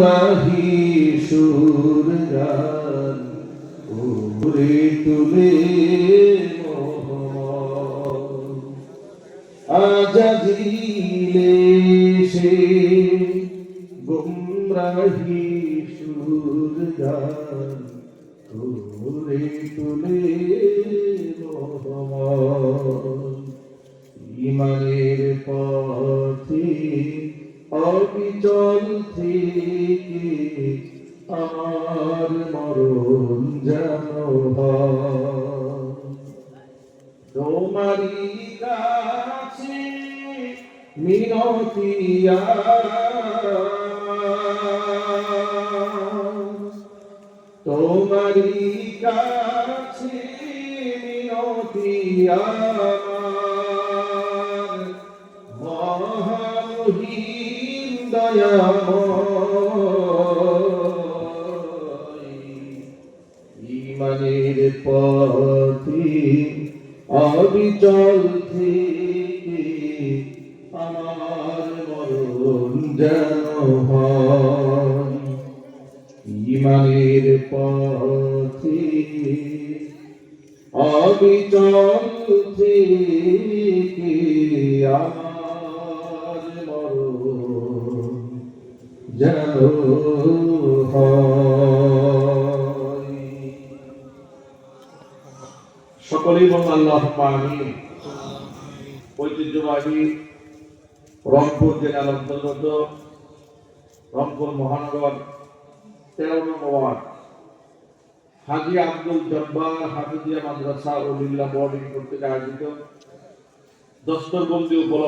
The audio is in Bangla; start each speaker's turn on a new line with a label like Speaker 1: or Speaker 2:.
Speaker 1: রাহি সুর গান উড়ে তুলে আজাদিলে সে গুমরাহি সুর গান উড়ে তুলে ইমানের পথে অবিচল থেকে আমার মরণ যেন তোমারই কাছে মিনতি তোমারই কাছে মিনতি মহামহিম দয়াময় ইমানের পথে অবিচল থেকে আমার মরণ যেন হয় ইমানের পথে অবিচল থেকে আমার মরণ যেন হয়। সকলেই বলুন আল্লাহুম্মা আমিন। ঐতিহ্যবাহী রংপুর জেলার অন্তর্গত রংপুর মহানগর 13 নং ওয়ার্ড হাজী আব্দুল জব্বার হাফিজিয়া মাদ্রাসা ওলিল্লাহ বোর্ডিং কর্তৃক আয়োজিত দস্তরবন্দি উপলক্ষে